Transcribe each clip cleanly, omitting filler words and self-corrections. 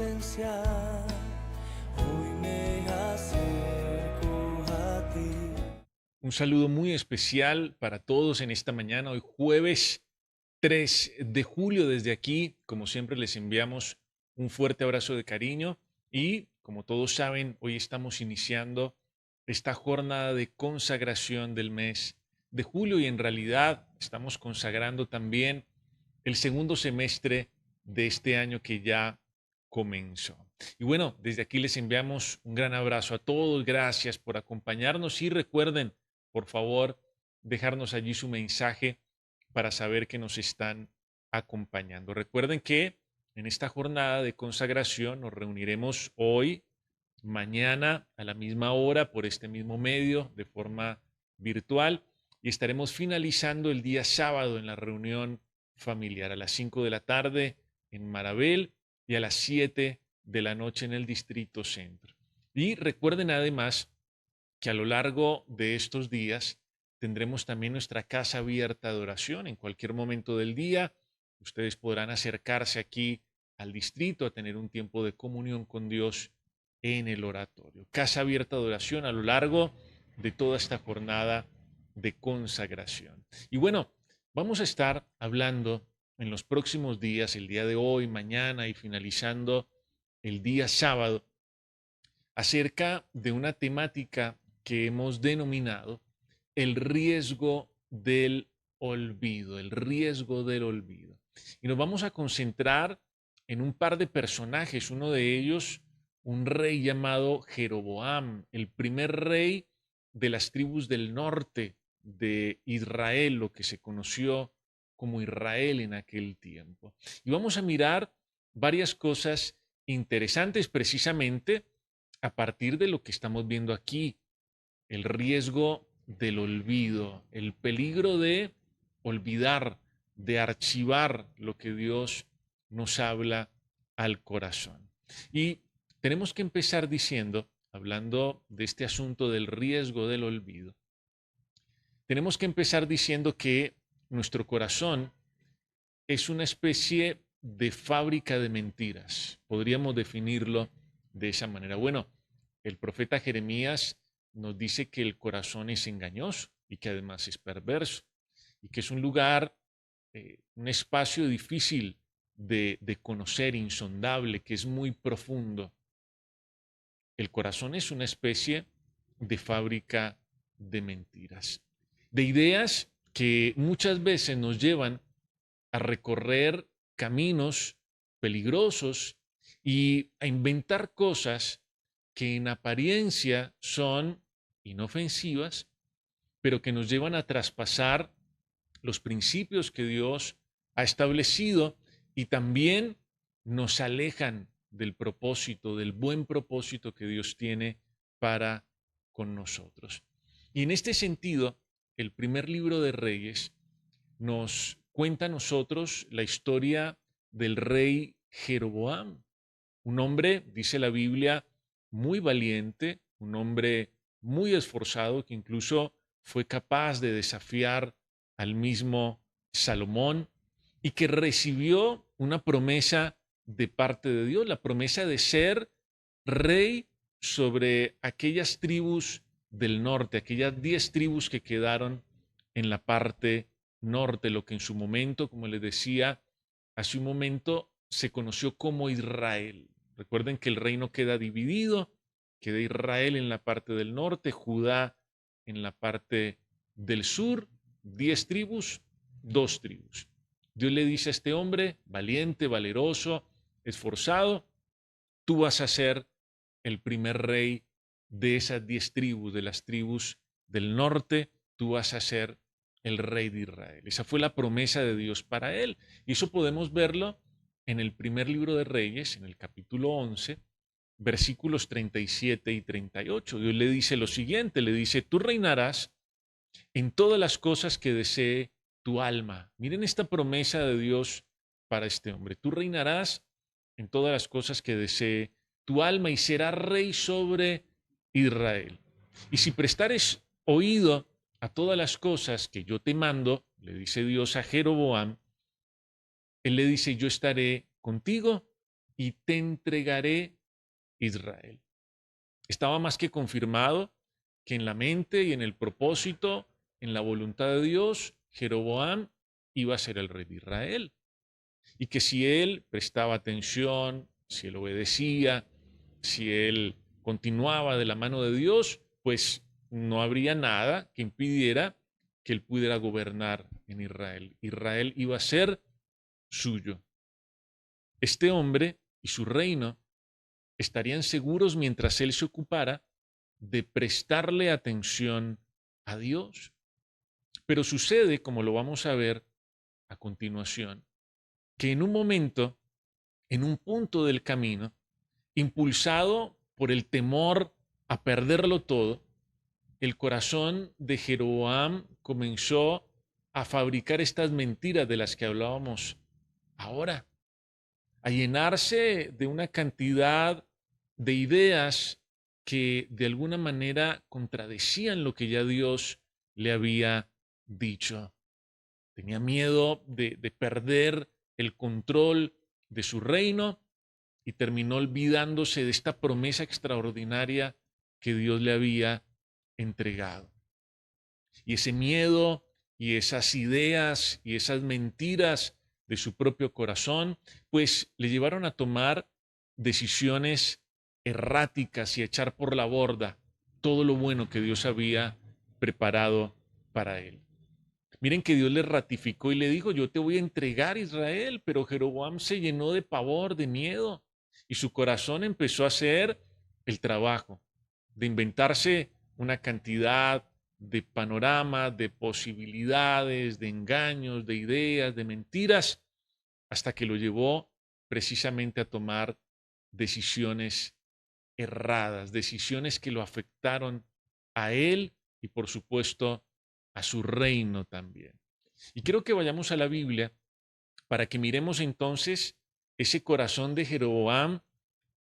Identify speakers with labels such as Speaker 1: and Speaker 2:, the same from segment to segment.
Speaker 1: presencia, hoy me acerco a ti.
Speaker 2: Un saludo muy especial para todos en esta mañana, hoy jueves 3 de julio. Desde aquí, como siempre, les enviamos un fuerte abrazo de cariño y, como todos saben, hoy estamos iniciando esta jornada de consagración del mes de julio y en realidad estamos consagrando también el segundo semestre de este año que ya comenzó. Y bueno, desde aquí les enviamos un gran abrazo a todos, gracias por acompañarnos y recuerden, por favor, dejarnos allí su mensaje para saber que nos están acompañando. Recuerden que en esta jornada de consagración nos reuniremos hoy, mañana a la misma hora por este mismo medio de forma virtual y estaremos finalizando el día sábado en la reunión familiar a las 5 de la tarde en Marabel y a las 7 de la noche en el Distrito Centro. Y recuerden además que a lo largo de estos días tendremos también nuestra casa abierta de oración en cualquier momento del día. Ustedes podrán acercarse aquí al distrito a tener un tiempo de comunión con Dios en el oratorio. Casa abierta de oración a lo largo de toda esta jornada de consagración. Y bueno, vamos a estar hablando en los próximos días, el día de hoy, mañana y finalizando el día sábado, acerca de una temática que hemos denominado el riesgo del olvido, el riesgo del olvido. Y nos vamos a concentrar en un par de personajes, uno de ellos, un rey llamado Jeroboam, el primer rey de las tribus del norte de Israel, lo que se conoció como Israel en aquel tiempo. Y vamos a mirar varias cosas interesantes precisamente a partir de lo que estamos viendo aquí, el riesgo del olvido, el peligro de olvidar, de archivar lo que Dios nos habla al corazón. Y tenemos que empezar diciendo, hablando de este asunto del riesgo del olvido, tenemos que empezar diciendo que nuestro corazón es una especie de fábrica de mentiras. Podríamos definirlo de esa manera. Bueno, el profeta Jeremías nos dice que el corazón es engañoso y que además es perverso y que es un lugar, un espacio difícil de conocer, insondable, que es muy profundo. El corazón es una especie de fábrica de mentiras, de ideas que muchas veces nos llevan a recorrer caminos peligrosos y a inventar cosas que en apariencia son inofensivas, pero que nos llevan a traspasar los principios que Dios ha establecido y también nos alejan del propósito, del buen propósito que Dios tiene para con nosotros. Y en este sentido, el primer libro de Reyes nos cuenta a nosotros la historia del rey Jeroboam, un hombre, dice la Biblia, muy valiente, un hombre muy esforzado que incluso fue capaz de desafiar al mismo Salomón y que recibió una promesa de parte de Dios, la promesa de ser rey sobre aquellas tribus del norte, aquellas 10 tribus que quedaron en la parte norte, lo que en su momento, como les decía hace un momento, se conoció como Israel. Recuerden que el reino queda dividido, queda Israel en la parte del norte, Judá en la parte del sur, 10 tribus, 2 tribus. Dios le dice a este hombre, valiente, valeroso, esforzado, tú vas a ser el primer rey de esas 10 tribus, de las tribus del norte, tú vas a ser el rey de Israel. Esa fue la promesa de Dios para él. Y eso podemos verlo en el primer libro de Reyes, en el capítulo 11, versículos 37 y 38. Dios le dice lo siguiente, le dice, tú reinarás en todas las cosas que desee tu alma. Miren esta promesa de Dios para este hombre. Tú reinarás en todas las cosas que desee tu alma y serás rey sobre Israel. Y si prestares oído a todas las cosas que yo te mando, le dice Dios a Jeroboam, él le dice, yo estaré contigo y te entregaré Israel. Estaba más que confirmado que en la mente y en el propósito, en la voluntad de Dios, Jeroboam iba a ser el rey de Israel. Y que si él prestaba atención, si él obedecía, si él continuaba de la mano de Dios, pues no habría nada que impidiera que él pudiera gobernar en Israel. Israel iba a ser suyo. Este hombre y su reino estarían seguros mientras él se ocupara de prestarle atención a Dios. Pero sucede, como lo vamos a ver a continuación, que en un momento, en un punto del camino, impulsado por el temor a perderlo todo, el corazón de Jeroboam comenzó a fabricar estas mentiras de las que hablábamos ahora, a llenarse de una cantidad de ideas que de alguna manera contradecían lo que ya Dios le había dicho. Tenía miedo de perder el control de su reino y terminó olvidándose de esta promesa extraordinaria que Dios le había entregado. Y ese miedo y esas ideas y esas mentiras de su propio corazón, pues le llevaron a tomar decisiones erráticas y a echar por la borda todo lo bueno que Dios había preparado para él. Miren que Dios le ratificó y le dijo, yo te voy a entregar Israel, pero Jeroboam se llenó de pavor, de miedo, y su corazón empezó a hacer el trabajo de inventarse una cantidad de panoramas, de posibilidades, de engaños, de ideas, de mentiras, hasta que lo llevó precisamente a tomar decisiones erradas, decisiones que lo afectaron a él y por supuesto a su reino también. Y quiero que vayamos a la Biblia para que miremos entonces ese corazón de Jeroboam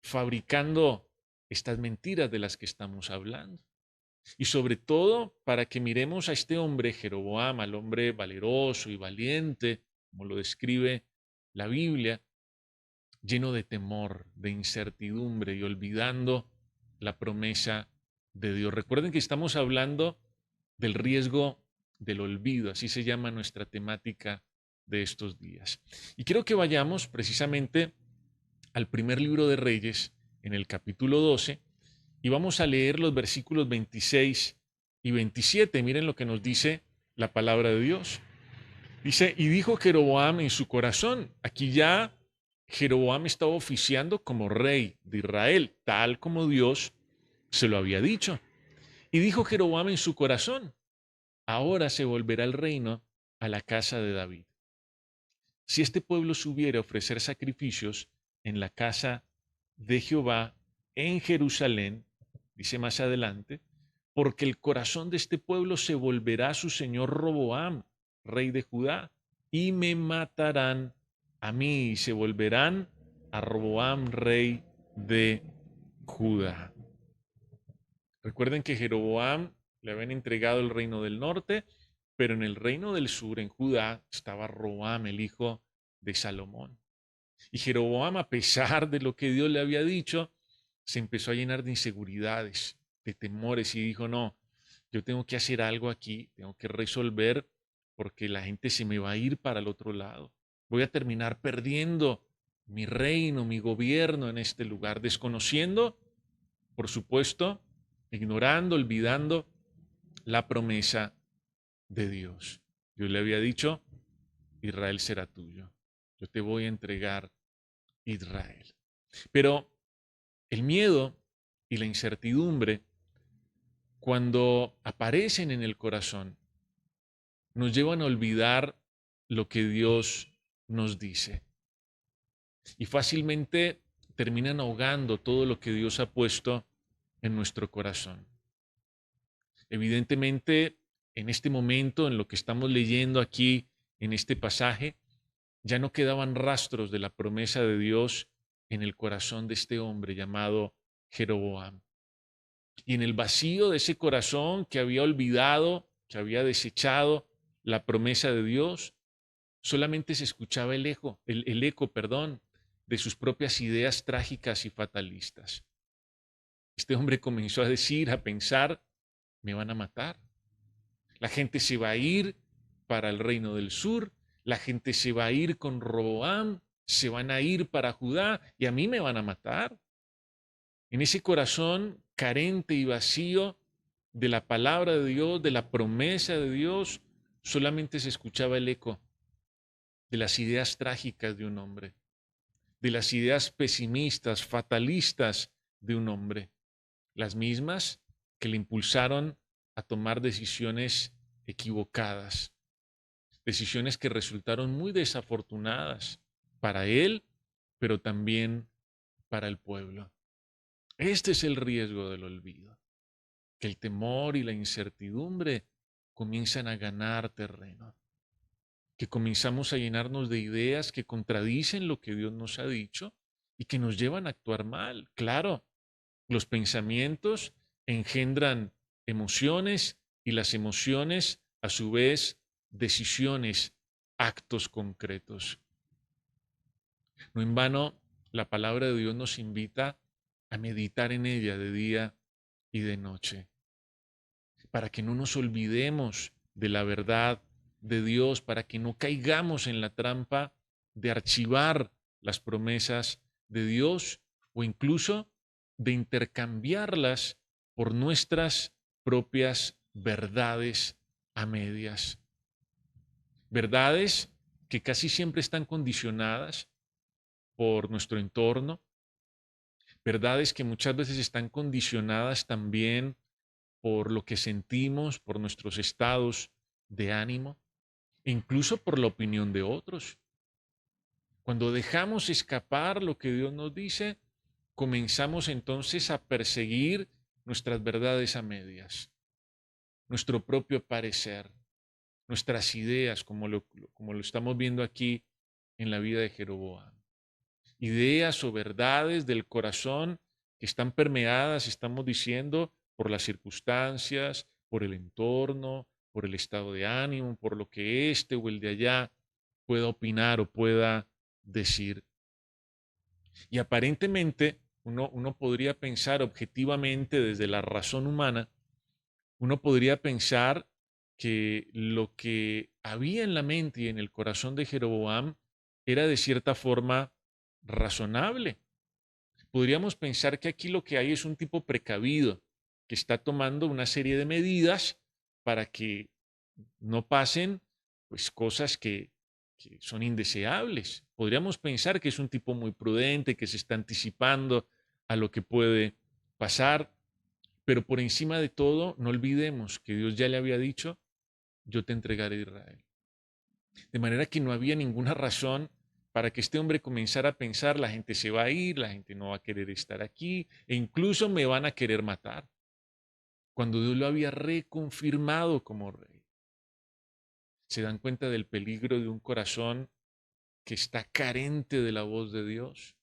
Speaker 2: fabricando estas mentiras de las que estamos hablando. Y sobre todo para que miremos a este hombre Jeroboam, al hombre valeroso y valiente, como lo describe la Biblia, lleno de temor, de incertidumbre y olvidando la promesa de Dios. Recuerden que estamos hablando del riesgo del olvido, así se llama nuestra temática de estos días. Y quiero que vayamos precisamente al primer libro de Reyes, en el capítulo 12, y vamos a leer los versículos 26 y 27. Miren lo que nos dice la palabra de Dios. Dice, y dijo Jeroboam en su corazón, aquí ya Jeroboam estaba oficiando como rey de Israel, tal como Dios se lo había dicho. Y dijo Jeroboam en su corazón, ahora se volverá el reino a la casa de David. Si este pueblo subiera a ofrecer sacrificios en la casa de Jehová en Jerusalén, dice más adelante, porque el corazón de este pueblo se volverá a su señor Roboam, rey de Judá, y me matarán a mí y se volverán a Roboam, rey de Judá. Recuerden que Jeroboam le habían entregado el reino del norte, pero en el reino del sur, en Judá, estaba Roboam, el hijo de Salomón. Y Jeroboam, a pesar de lo que Dios le había dicho, se empezó a llenar de inseguridades, de temores y dijo, no, yo tengo que hacer algo aquí, tengo que resolver porque la gente se me va a ir para el otro lado. Voy a terminar perdiendo mi reino, mi gobierno en este lugar, desconociendo, por supuesto, ignorando, olvidando la promesa de Dios. Dios le había dicho, Israel será tuyo. Yo te voy a entregar Israel. Pero el miedo y la incertidumbre, cuando aparecen en el corazón, nos llevan a olvidar lo que Dios nos dice. Y fácilmente terminan ahogando todo lo que Dios ha puesto en nuestro corazón. Evidentemente, en este momento, en lo que estamos leyendo aquí, en este pasaje, ya no quedaban rastros de la promesa de Dios en el corazón de este hombre llamado Jeroboam. Y en el vacío de ese corazón que había olvidado, que había desechado la promesa de Dios, solamente se escuchaba el eco, de sus propias ideas trágicas y fatalistas. Este hombre comenzó a decir, a pensar, me van a matar. La gente se va a ir para el reino del sur, la gente se va a ir con Roboam, se van a ir para Judá y a mí me van a matar. En ese corazón carente y vacío de la palabra de Dios, de la promesa de Dios, solamente se escuchaba el eco de las ideas trágicas de un hombre, de las ideas pesimistas, fatalistas de un hombre, las mismas que le impulsaron a tomar decisiones equivocadas, decisiones que resultaron muy desafortunadas para él, pero también para el pueblo. Este es el riesgo del olvido, que el temor y la incertidumbre comienzan a ganar terreno, que comenzamos a llenarnos de ideas que contradicen lo que Dios nos ha dicho y que nos llevan a actuar mal. Claro, los pensamientos engendran emociones y las emociones, a su vez, decisiones, actos concretos. No en vano, la palabra de Dios nos invita a meditar en ella de día y de noche, para que no nos olvidemos de la verdad de Dios, para que no caigamos en la trampa de archivar las promesas de Dios o incluso de intercambiarlas por nuestras propias verdades a medias. Verdades que casi siempre están condicionadas por nuestro entorno, verdades que muchas veces están condicionadas también por lo que sentimos, por nuestros estados de ánimo, e incluso por la opinión de otros. Cuando dejamos escapar lo que Dios nos dice, comenzamos entonces a perseguir nuestras verdades a medias, nuestro propio parecer, nuestras ideas, como lo estamos viendo aquí en la vida de Jeroboam. Ideas o verdades del corazón que están permeadas, estamos diciendo, por las circunstancias, por el entorno, por el estado de ánimo, por lo que este o el de allá pueda opinar o pueda decir. Y aparentemente uno podría pensar objetivamente desde la razón humana, uno podría pensar que lo que había en la mente y en el corazón de Jeroboam era de cierta forma razonable. Podríamos pensar que aquí lo que hay es un tipo precavido que está tomando una serie de medidas para que no pasen pues cosas que son indeseables. Podríamos pensar que es un tipo muy prudente, que se está anticipando a lo que puede pasar, pero por encima de todo, no olvidemos que Dios ya le había dicho, yo te entregaré a Israel. De manera que no había ninguna razón para que este hombre comenzara a pensar, la gente se va a ir, la gente no va a querer estar aquí, e incluso me van a querer matar, cuando Dios lo había reconfirmado como rey. Se dan cuenta del peligro de un corazón que está carente de la voz de Dios.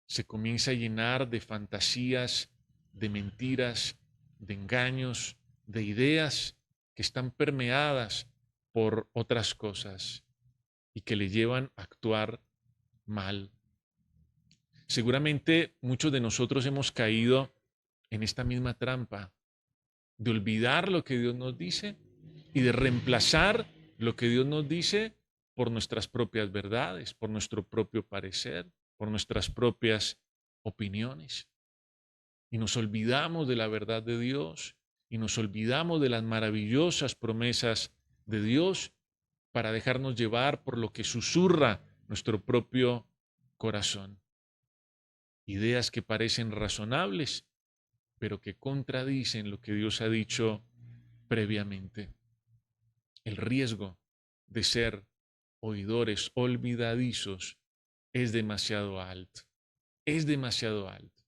Speaker 2: Se comienza a llenar de fantasías, de mentiras, de engaños, de ideas que están permeadas por otras cosas y que le llevan a actuar mal. Seguramente muchos de nosotros hemos caído en esta misma trampa de olvidar lo que Dios nos dice y de reemplazar lo que Dios nos dice por nuestras propias verdades, por nuestro propio parecer, por nuestras propias opiniones. Y nos olvidamos de la verdad de Dios y nos olvidamos de las maravillosas promesas de Dios para dejarnos llevar por lo que susurra nuestro propio corazón. Ideas que parecen razonables, pero que contradicen lo que Dios ha dicho previamente. El riesgo de ser oidores olvidadizos es demasiado alto. Es demasiado alto.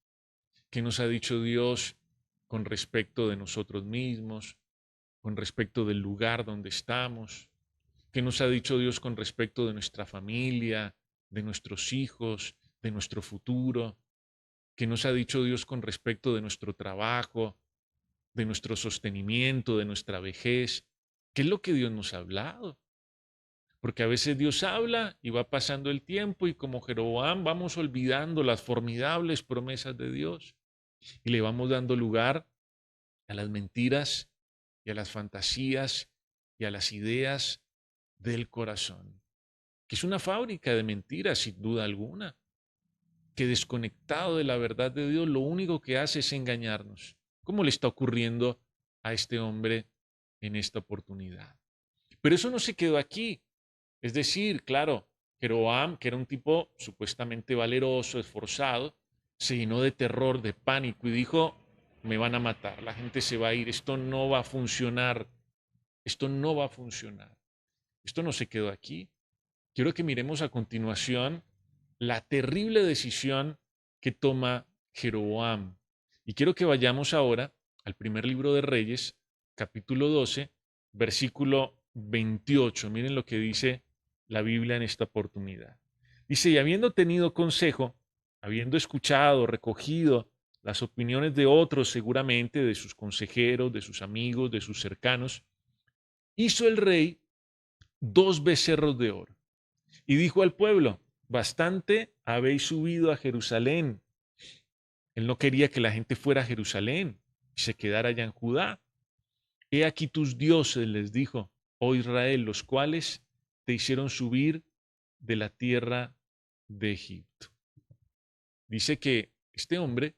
Speaker 2: ¿Qué nos ha dicho Dios con respecto de nosotros mismos, con respecto del lugar donde estamos? ¿Qué nos ha dicho Dios con respecto de nuestra familia, de nuestros hijos, de nuestro futuro? ¿Qué nos ha dicho Dios con respecto de nuestro trabajo, de nuestro sostenimiento, de nuestra vejez? ¿Qué es lo que Dios nos ha hablado? Porque a veces Dios habla y va pasando el tiempo y como Jeroboam vamos olvidando las formidables promesas de Dios y le vamos dando lugar a las mentiras y a las fantasías y a las ideas del corazón, que es una fábrica de mentiras sin duda alguna, que desconectado de la verdad de Dios lo único que hace es engañarnos, como le está ocurriendo a este hombre en esta oportunidad. Pero eso no se quedó aquí. Es decir, claro, Jeroboam, que era un tipo supuestamente valeroso, esforzado, se llenó de terror, de pánico y dijo, me van a matar, la gente se va a ir, esto no va a funcionar, esto no va a funcionar. Esto no se quedó aquí. Quiero que miremos a continuación la terrible decisión que toma Jeroboam. Y quiero que vayamos ahora al primer libro de Reyes, capítulo 12, versículo 28. Miren lo que dice la Biblia en esta oportunidad. Dice, y habiendo tenido consejo, habiendo escuchado, recogido las opiniones de otros, seguramente de sus consejeros, de sus amigos, de sus cercanos, hizo el rey 2 becerros de oro. Y dijo al pueblo, bastante habéis subido a Jerusalén. Él no quería que la gente fuera a Jerusalén y se quedara allá en Judá. He aquí tus dioses, les dijo, oh Israel, los cuales te hicieron subir de la tierra de Egipto. Dice que este hombre,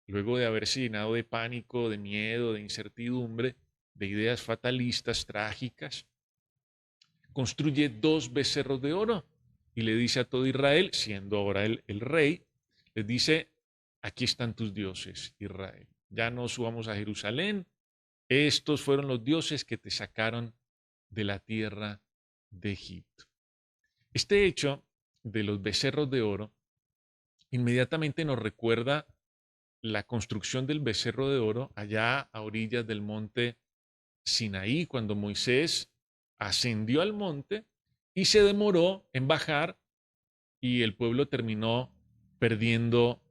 Speaker 2: luego de haberse llenado de pánico, de miedo, de incertidumbre, de ideas fatalistas, trágicas, construye 2 becerros de oro y le dice a todo Israel, siendo ahora el rey, les dice, aquí están tus dioses, Israel. Ya no subamos a Jerusalén, estos fueron los dioses que te sacaron de la tierra de Egipto. Este hecho de los becerros de oro inmediatamente nos recuerda la construcción del becerro de oro allá a orillas del monte Sinaí, cuando Moisés ascendió al monte y se demoró en bajar y el pueblo terminó perdiendo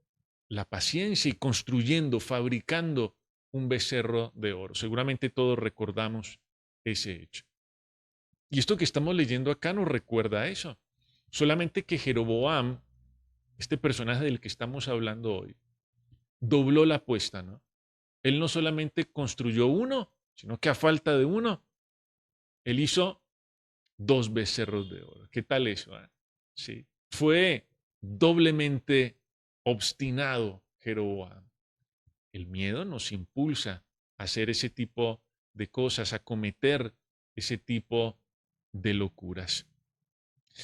Speaker 2: la paciencia y construyendo, fabricando un becerro de oro. Seguramente todos recordamos ese hecho. Y esto que estamos leyendo acá nos recuerda a eso. Solamente que Jeroboam, este personaje del que estamos hablando hoy, dobló la apuesta, ¿no? Él no solamente construyó uno, sino que a falta de uno, él hizo 2 becerros de oro. ¿Qué tal eso? Sí. Fue doblemente obstinado Jeroboam. El miedo nos impulsa a hacer ese tipo de cosas, a cometer ese tipo de locuras.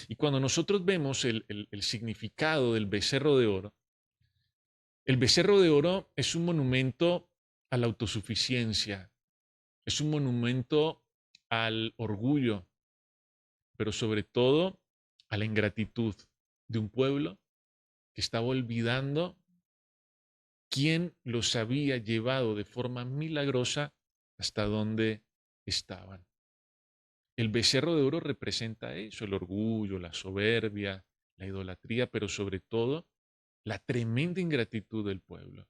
Speaker 2: Y cuando nosotros vemos el significado del becerro de oro, el becerro de oro es un monumento a la autosuficiencia, es un monumento al orgullo, pero sobre todo a la ingratitud de un pueblo que estaba olvidando quién los había llevado de forma milagrosa hasta donde estaban. El becerro de oro representa eso, el orgullo, la soberbia, la idolatría, pero sobre todo la tremenda ingratitud del pueblo.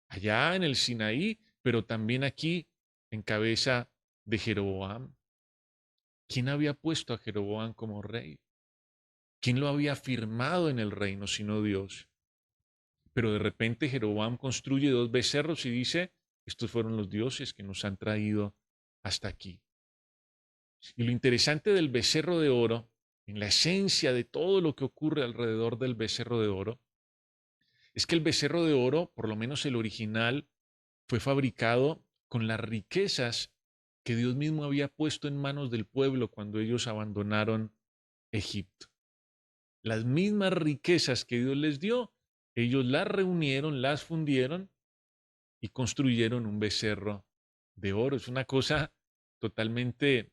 Speaker 2: Allá en el Sinaí, pero también aquí en cabeza de Jeroboam. ¿Quién había puesto a Jeroboam como rey? ¿Quién lo había firmado en el reino sino Dios? Pero de repente Jeroboam construye 2 becerros y dice, estos fueron los dioses que nos han traído hasta aquí. Y lo interesante del becerro de oro, en la esencia de todo lo que ocurre alrededor del becerro de oro, es que el becerro de oro, por lo menos el original, fue fabricado con las riquezas que Dios mismo había puesto en manos del pueblo cuando ellos abandonaron Egipto. Las mismas riquezas que Dios les dio, ellos las reunieron, las fundieron y construyeron un becerro de oro. Es una cosa totalmente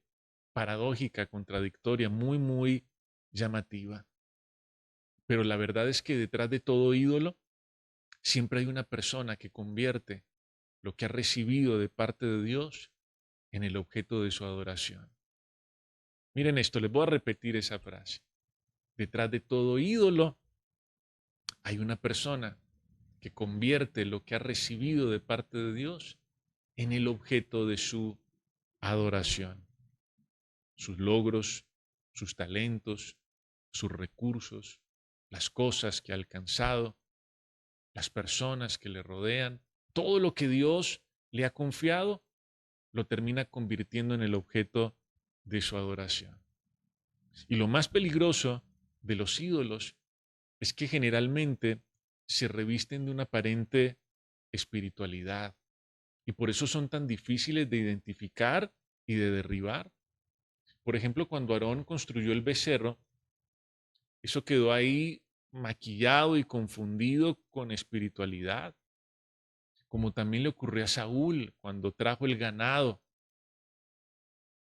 Speaker 2: paradójica, contradictoria, muy, muy llamativa. Pero la verdad es que detrás de todo ídolo siempre hay una persona que convierte lo que ha recibido de parte de Dios en el objeto de su adoración. Miren esto, les voy a repetir esa frase. Detrás de todo ídolo hay una persona que convierte lo que ha recibido de parte de Dios en el objeto de su adoración. Sus logros, sus talentos, sus recursos, las cosas que ha alcanzado, las personas que le rodean, todo lo que Dios le ha confiado, lo termina convirtiendo en el objeto de su adoración. Y lo más peligroso de los ídolos es que generalmente se revisten de una aparente espiritualidad y por eso son tan difíciles de identificar y de derribar. Por ejemplo, cuando Aarón construyó el becerro, eso quedó ahí maquillado y confundido con espiritualidad, como también le ocurrió a Saúl cuando trajo el ganado,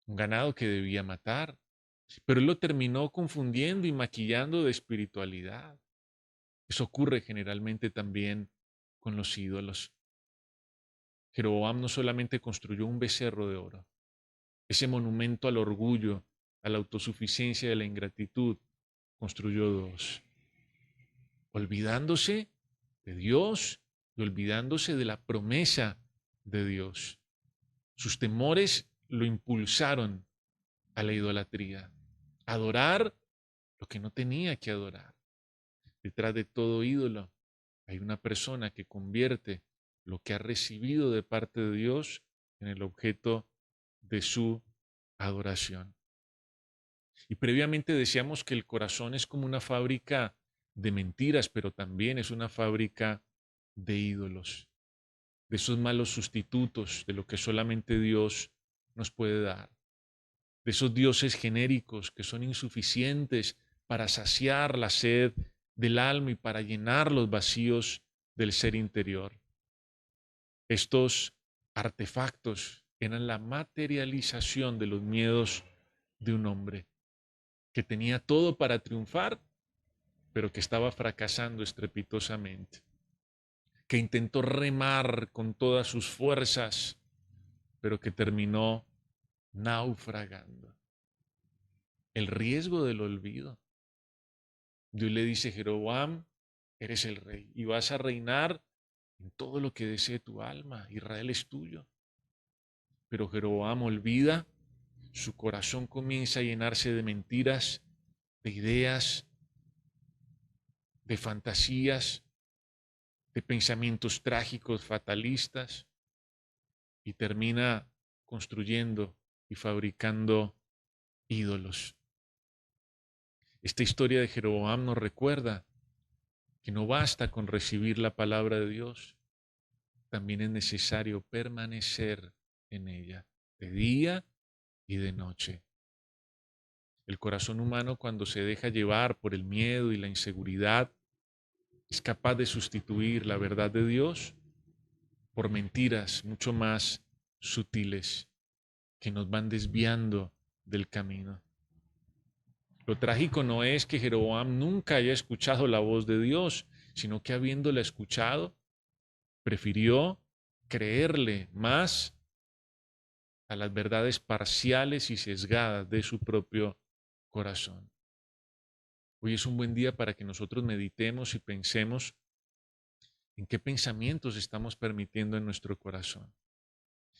Speaker 2: un ganado que debía matar, pero él lo terminó confundiendo y maquillando de espiritualidad. Eso ocurre generalmente también con los ídolos. Jeroboam no solamente construyó un becerro de oro, ese monumento al orgullo, a la autosuficiencia y a la ingratitud, construyó dos, olvidándose de Dios y olvidándose de la promesa de Dios. Sus temores lo impulsaron a la idolatría, a adorar lo que no tenía que adorar. Detrás de todo ídolo hay una persona que convierte lo que ha recibido de parte de Dios en el objeto de su adoración. Y previamente decíamos que el corazón es como una fábrica de mentiras, pero también es una fábrica de ídolos, de esos malos sustitutos de lo que solamente Dios nos puede dar, de esos dioses genéricos que son insuficientes para saciar la sed del alma y para llenar los vacíos del ser interior. Estos artefactos eran la materialización de los miedos de un hombre que tenía todo para triunfar, pero que estaba fracasando estrepitosamente, que intentó remar con todas sus fuerzas, pero que terminó naufragando. El riesgo del olvido. Dios le dice: Jeroboam, eres el rey y vas a reinar en todo lo que desee tu alma. Israel es tuyo. Pero Jeroboam olvida, su corazón comienza a llenarse de mentiras, de ideas, de fantasías, de pensamientos trágicos, fatalistas, y termina construyendo y fabricando ídolos. Esta historia de Jeroboam nos recuerda que no basta con recibir la palabra de Dios, también es necesario permanecer en ella, de día y de noche. El corazón humano, cuando se deja llevar por el miedo y la inseguridad, es capaz de sustituir la verdad de Dios por mentiras mucho más sutiles que nos van desviando del camino. Lo trágico no es que Jeroboam nunca haya escuchado la voz de Dios, sino que habiéndola escuchado, prefirió creerle más a las verdades parciales y sesgadas de su propio corazón. Hoy es un buen día para que nosotros meditemos y pensemos en qué pensamientos estamos permitiendo en nuestro corazón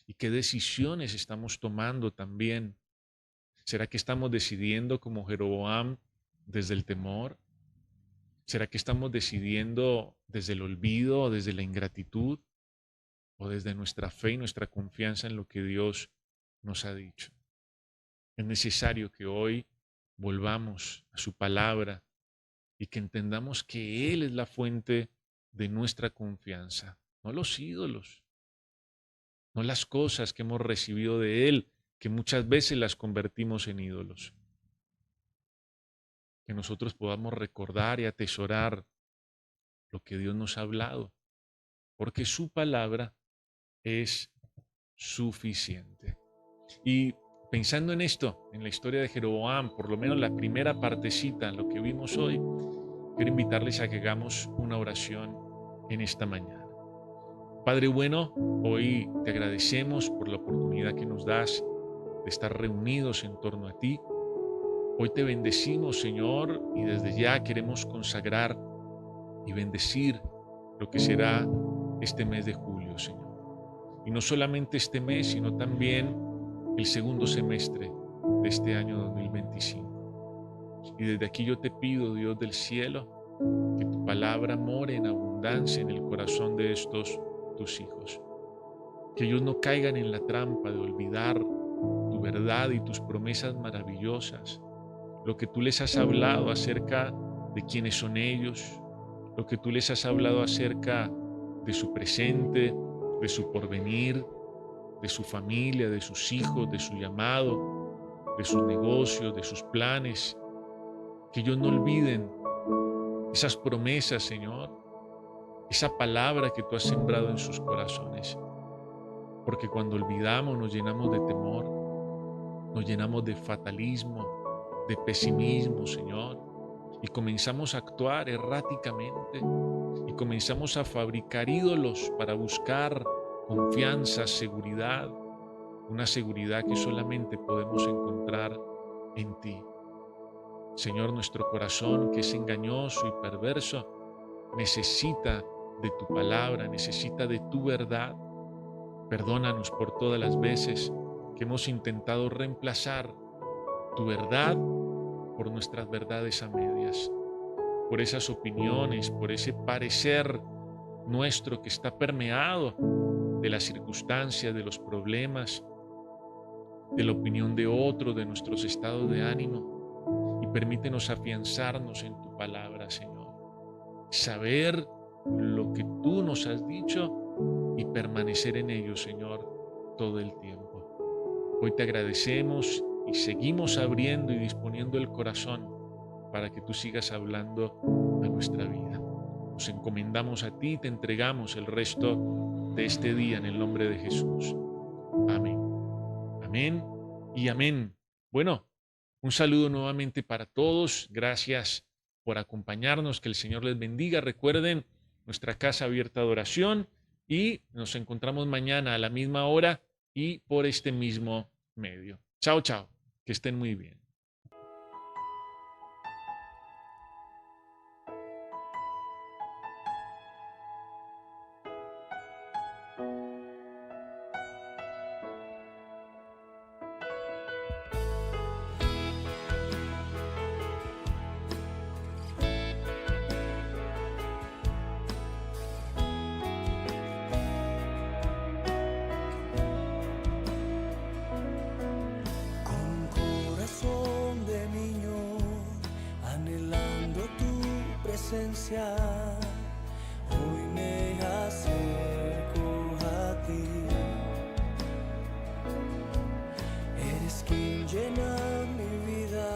Speaker 2: y qué decisiones estamos tomando también. ¿Será que estamos decidiendo como Jeroboam desde el temor? ¿Será que estamos decidiendo desde el olvido, desde la ingratitud o desde nuestra fe y nuestra confianza en lo que Dios nos ha dicho? Es necesario que hoy volvamos a su palabra y que entendamos que Él es la fuente de nuestra confianza, no los ídolos, no las cosas que hemos recibido de Él, que muchas veces las convertimos en ídolos. Que nosotros podamos recordar y atesorar lo que Dios nos ha hablado, porque su palabra es suficiente. Y pensando en esto, en la historia de Jeroboam, por lo menos la primera partecita, lo que vimos hoy, quiero invitarles a que hagamos una oración en esta mañana. Padre bueno, hoy te agradecemos por la oportunidad que nos das de estar reunidos en torno a ti. Hoy te bendecimos, Señor, y desde ya queremos consagrar y bendecir lo que será este mes de julio, Señor. Y no solamente este mes, sino también el segundo semestre de este año 2025. Y desde aquí yo te pido, Dios del cielo, que tu palabra more en abundancia en el corazón de estos tus hijos. Que ellos no caigan en la trampa de olvidar tu verdad y tus promesas maravillosas, lo que tú les has hablado acerca de quiénes son ellos, lo que tú les has hablado acerca de su presente, de su porvenir, de su familia, de sus hijos, de su llamado, de sus negocios, de sus planes. Que ellos no olviden esas promesas, Señor, esa palabra que tú has sembrado en sus corazones. Porque cuando olvidamos nos llenamos de temor, nos llenamos de fatalismo, de pesimismo, Señor, y comenzamos a actuar erráticamente y comenzamos a fabricar ídolos para buscar confianza, seguridad, una seguridad que solamente podemos encontrar en ti. Señor, nuestro corazón, que es engañoso y perverso, necesita de tu palabra, necesita de tu verdad. Perdónanos por todas las veces que hemos intentado reemplazar tu verdad por nuestras verdades a medias, por esas opiniones, por ese parecer nuestro que está permeado de las circunstancias, de los problemas, de la opinión de otros, de nuestros estados de ánimo. Y permítenos afianzarnos en tu palabra, Señor. Saber lo que tú nos has dicho y permanecer en ello, Señor, todo el tiempo. Hoy te agradecemos y seguimos abriendo y disponiendo el corazón para que tú sigas hablando a nuestra vida. Nos encomendamos a ti y te entregamos el resto de este día en el nombre de Jesús. Amén. Amén y amén. Bueno, un saludo nuevamente para todos. Gracias por acompañarnos. Que el Señor les bendiga. Recuerden nuestra casa abierta de oración y nos encontramos mañana a la misma hora y por este mismo medio. Chao, chao. Que estén muy bien.
Speaker 1: Con corazón de niño, anhelando tu presencia, hoy